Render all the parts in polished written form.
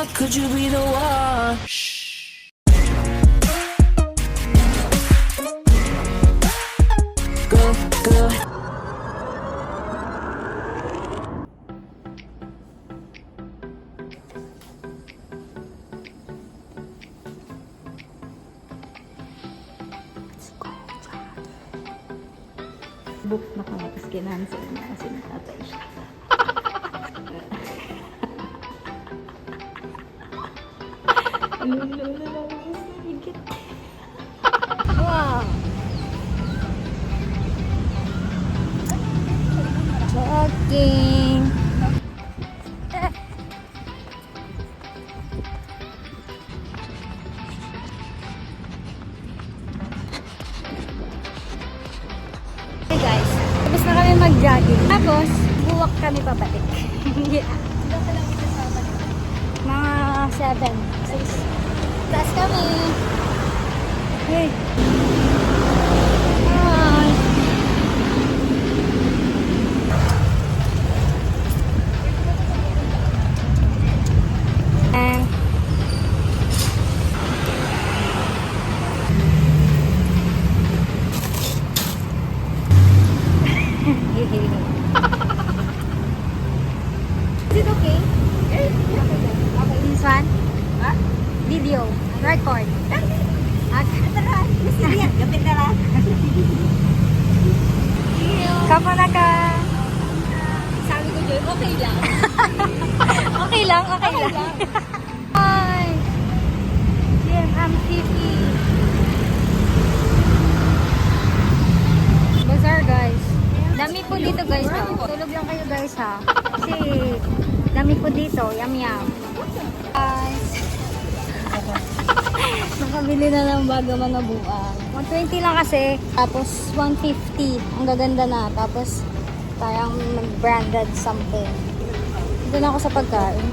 could you be the one? Go, go. Book na kami, tapos kinansel na kasi natatay siya. Wow! Walking! Hey guys, tapos na kami mag-jogging. Tapos, buwak kami pabalik. Mga 7, 6. Taas kami. Hey. Hi. And is it okay? Okay. This one? Video. Record. Kamu na ka? Sabi ko Joy, okay lang. Okay lang, okay lang. Hi! GMM TV. Bazaar guys. Dami po dito guys ha. Tulog lang kayo guys ha. Kasi dami po dito. Yum yum. Guys. Nakabili na ng bago mga buwang. 120 lang kasi. Tapos 150. Ang gaganda na. Tapos parang branded something. Doon ako sa pagkain.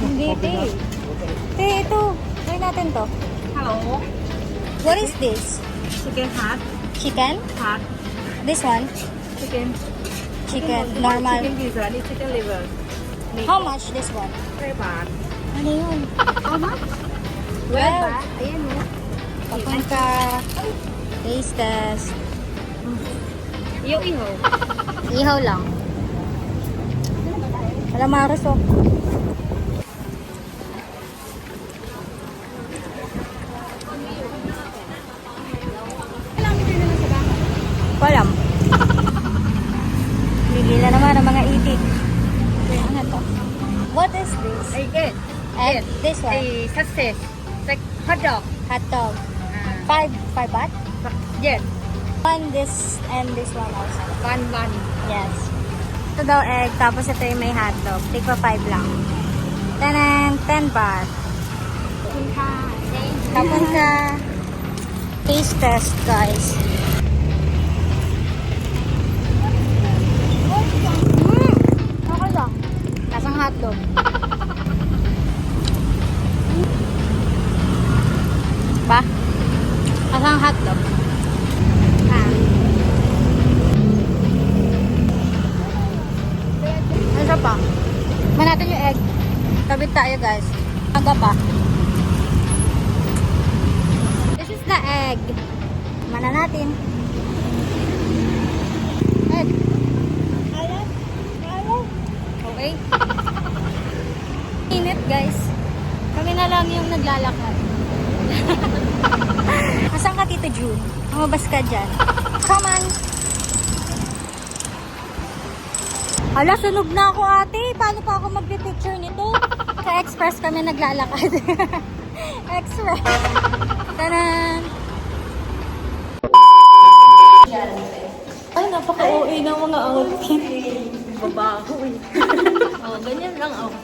Hindi, te. Te, ito. Try natin to. Hello. What is this? Chicken hot. Chicken? Hot. This one? Chicken. Chicken. Normal. Chicken pizza. This chicken liver. How much this one? 3 baht. Ano yun? How much? 12. Ayan o. Papunta. Taste test. Ihaw-ihaw. Ihaw lang. Calamares oh. Walam. Bigila naman ang mga itik. Ano to? What is this? Ay, good. And this one? Ay, sausage. Like hot dog. Hot dog. 5 baht? Yes. One this and this one also. One. Yes. Ito daw egg, tapos ito yung may hotdog. Tigpa 5 lang. Tanan, 10 baht. Tapos sa taste test, guys. Okay lang. Lasang hotdog. Ba? Lasang hotdog. Ano pa? Man natin yung egg. Kabit tayo guys. Aga pa. This is the egg. Mana natin. Egg. Okay. Init guys. Kami na lang yung naglalakad. Asan ka Tito June? Lumabas ka dyan. Come on. Hala, sunog na ako ate. Paano pa ako magpipicture nito? Sa Express kami naglalakad. Express. Tanan! Ay, napaka-OA ng mga outfit. Babaho eh. Oh, ganyan lang oh.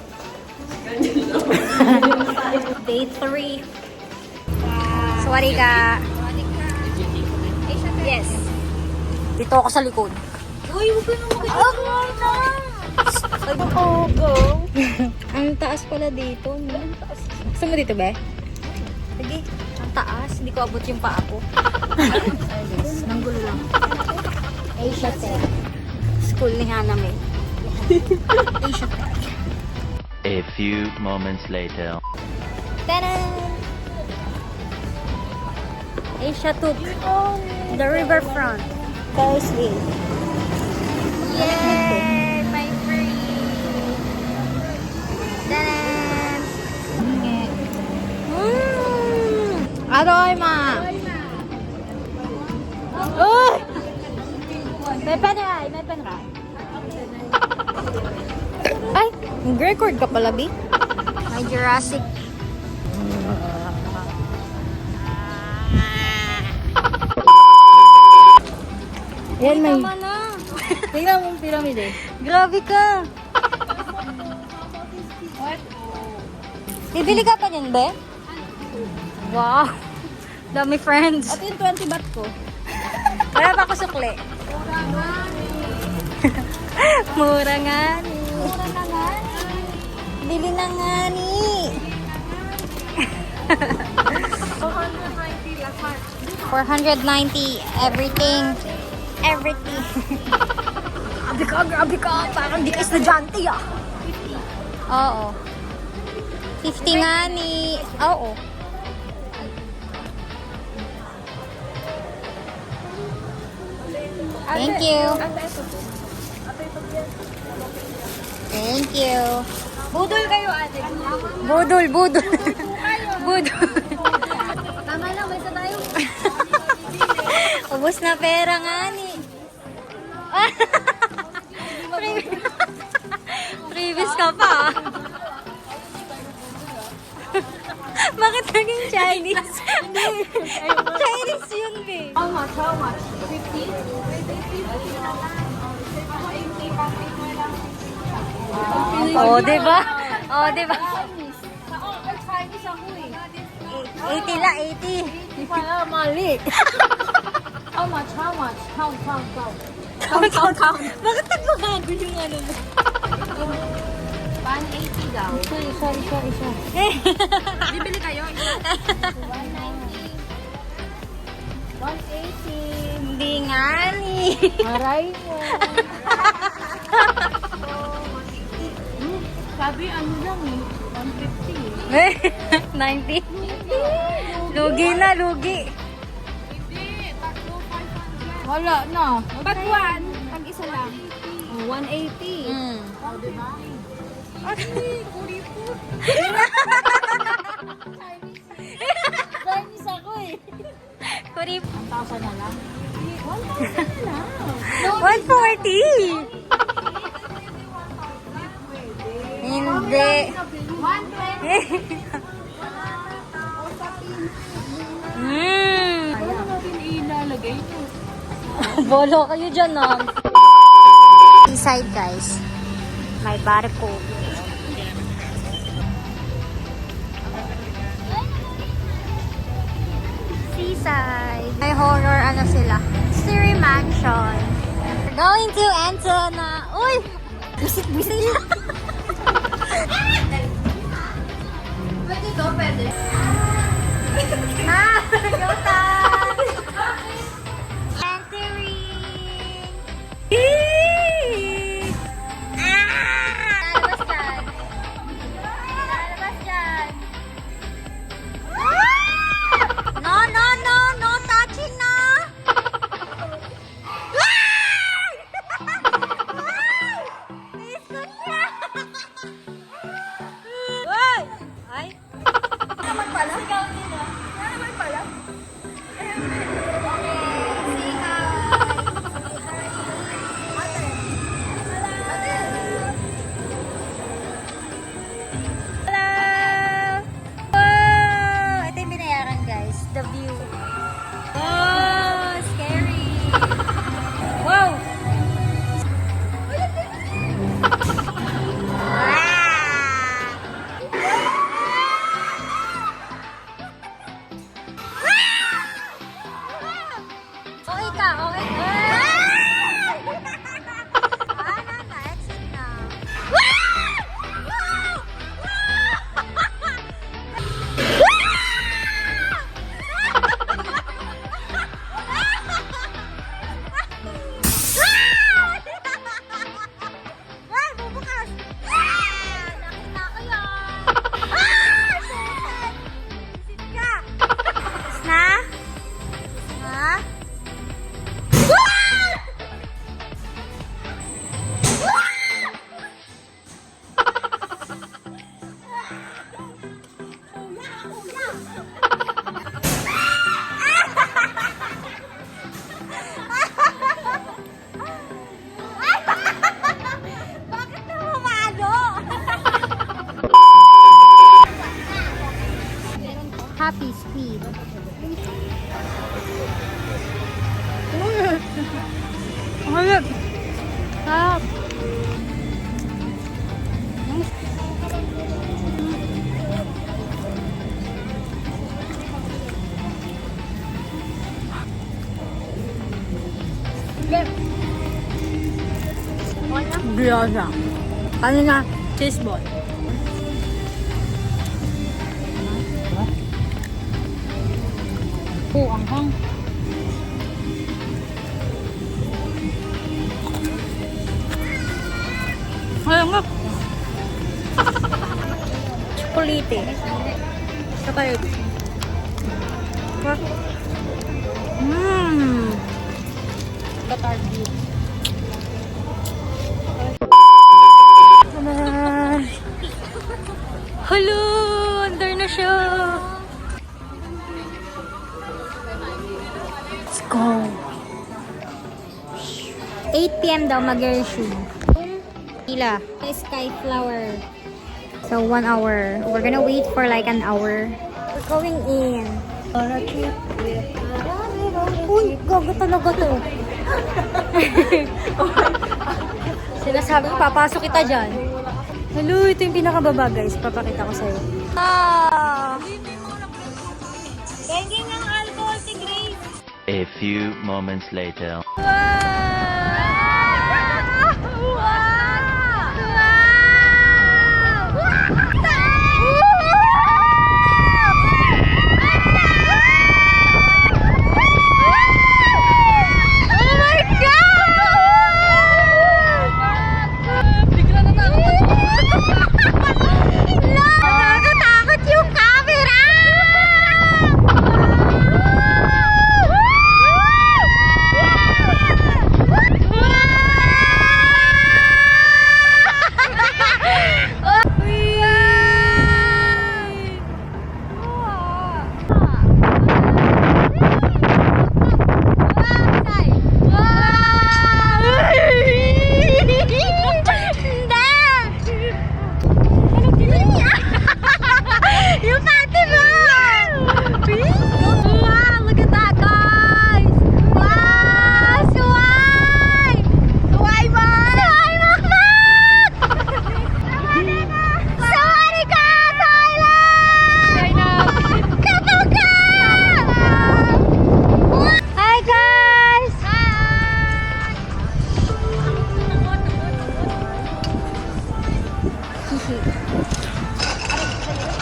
Day 3. Sorry ka. Yes. Dito ako sa likod. Uy, huwag ka na makikita. Oh, no! Ay, go. Ang taas pala dito. No? Gusto mo dito, be? Sige. Ang taas. Hindi ko abot yung paa ko. Nanggulo lang. Asia Tech. School ni Hana May. Asia Tech. A few moments later. Ta-da! Asia Took. The riverfront. Guys, yay! My free! Ta-da! Aroima! Uy! May penray! May penray! Ay! Nag-record ka pala, B? May Jurassic. Yan, may... Tama na! Tingnan mo yung pyramid eh. Grabe ka! Bibili ka pa niyan, be? Wow! Dami friends. At yung 20 baht ko. Wala pa ako sukli. Mura nga ni. Mura na nga. Bili na nga ni. 490 lahat. 490. Everything. Everything. Grabe ka. Parang di ka estudyante ah. Oo. 50 nga ni. Oo. Thank you. Thank you. Budol kayo ate. Budol, budol. Budol. Tama lang, may isa tayo. Ubus na pera nga ni. Previous ka pa. Bakit naging Chinese? Chinese yun, be. How much? How much? 50? Oh, diba? Oh, diba? Chinese ako eh. 80 la, 80. Di pala mali. How much? How much? Count. Count. Bakit nagbabago yung ano mo? 180 daw. Isa. Bibili kayo? 180. Hindi nga ni. Aray mo. Sabi ano lang eh. 90. Lugi na, lugi. Wala na. Ba't one? Pag isa lang. 180. Mm. Chinese ako eh. Kurip. 1,000 na lang. 140. Hindi. 120. Mm. Wala natin ilalagay ito. Bolo kayo dyan, ah. Seaside, guys. May barko. Seaside. May horror, ano sila? Mystery Mansion. We're going to Antona. Uy! Bisit-bisit. Pwede to, pwede. Ah! Go time! Entering! Lalabas dyan. Lalabas dyan. No, no, no! No touching na! Biskot siya! Uy! Ay! Naman pala? Sigaw nila. Naman pala? Hello! Wow! Ito yung binayaran, guys. The view. Oh, scary! Wow! coffee speed. Harap! Harap! Gyoza. Ano na? Cheese ball. Oh, ang hang. Ayun nga. Chocolate. Saka yun. Batardi. Hello! Under na siya. Let's go. 8 p.m. daw mag-resume. Ila. Sky flower. So 1 hour. We're gonna wait for like an hour. We're going in. Uy, gago talaga to. Sinasabi ko, papasok kita dyan. Hello, ito yung pinakababa guys. Papakita ko sa'yo. Ah! Gengeng ang alcohol si Grace. A few moments later.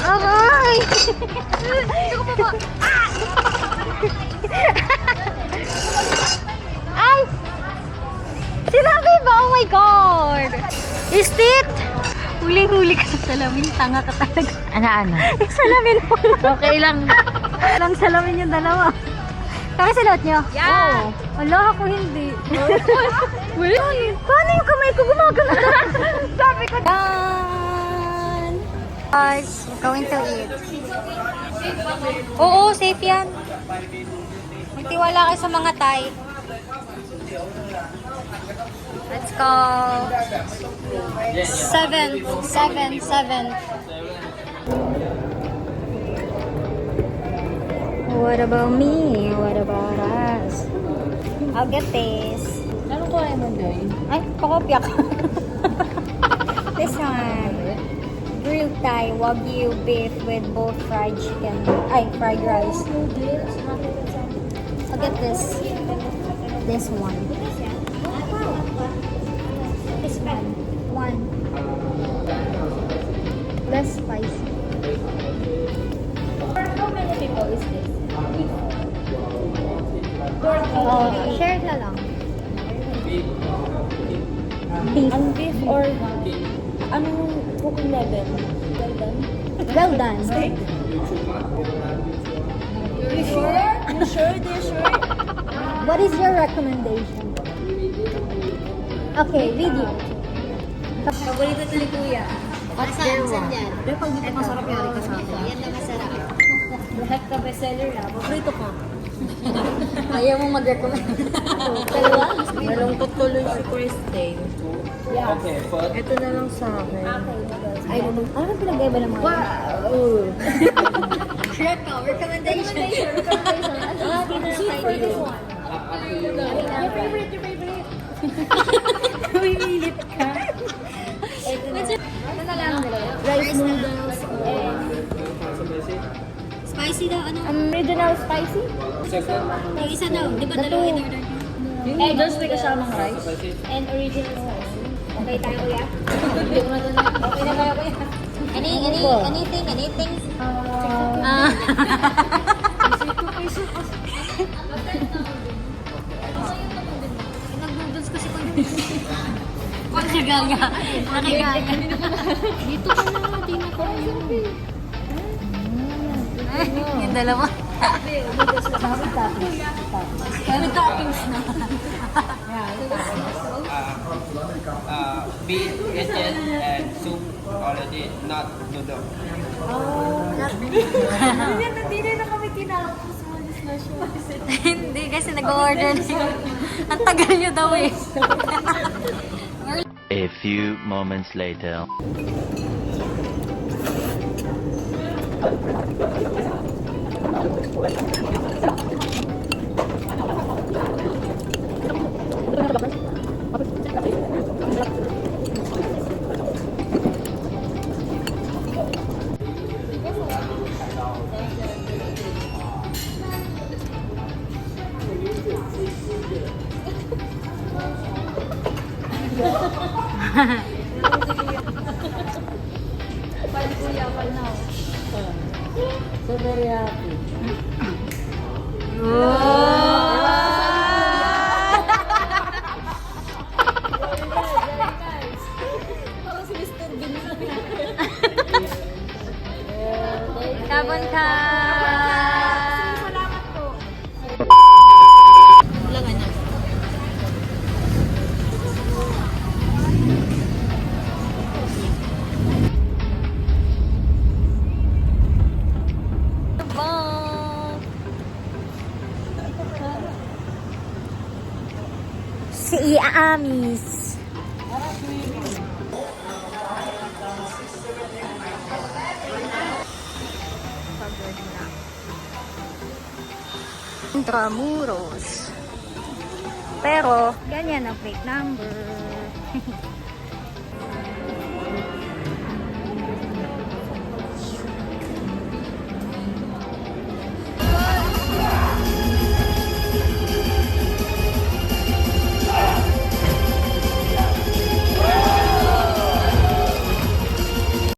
Aray! Ay! Sinabi ba? Oh my God! Is it? Huling-huli ka sa salamin. Tanga ka talaga. Ano? Yung salamin mo. Okay lang. Lang salamin yung dalawa. Kami salot nyo? Yeah. Wala ako hindi. Wait. Paano yung kamay ko gumagano? Sabi ko. Done! Guys, we're going to eat. Oo, safe yan. Magtiwala kayo sa mga Thai. Let's go. 7. What about me? What about us? I'll get this. Anong kuha mo doon? Ay, pakopya ka. This one. Grilled Thai Wagyu beef with both fried chicken. Ay, fried rice. I'll get this. This one. This one. One. Less spicy. How many people is this? Share na lang. Beef. Ang beef or anong cooking level? Well done? Well done. You sure? You sure? Do you sure? What is your recommendation? Okay, video. Paborito ito ni Kuya. Saan yan? Pero pag dito masarap yari ka sa akin. Yan na masarap. Lahat ka bestseller na. Paborito ko. Ayaw mo mag-recommend. Dalawa? Nalungkot tuloy si Christine. Yeah. Ito na lang sa akin. Ay, ano pinag-iba ng mga? Wow! Recommendation. Sweet for this one. Your favorite. Umilit ka. Ano na lang? Rice noodles. Spicy daw, ano? Original spicy. Yung isa daw, di ba dalawa in order? Noodles may kasamang rice. And original spicy. Okay tayo kuya? Okay na tayo kuya? Anything? Nag-noodles kasi ko yun. Nakigaya. Dito ka na, di na ko yun. Yung dalawa. Kami toppings na. Beef, chicken, and soup already, not noodle. Hindi kasi nag-order na yun. Ang tagal nyo daw eh. A few moments later. So very happy. Kabon ka! Si Iamis. Intramuros. Pero, ganyan ang plate number.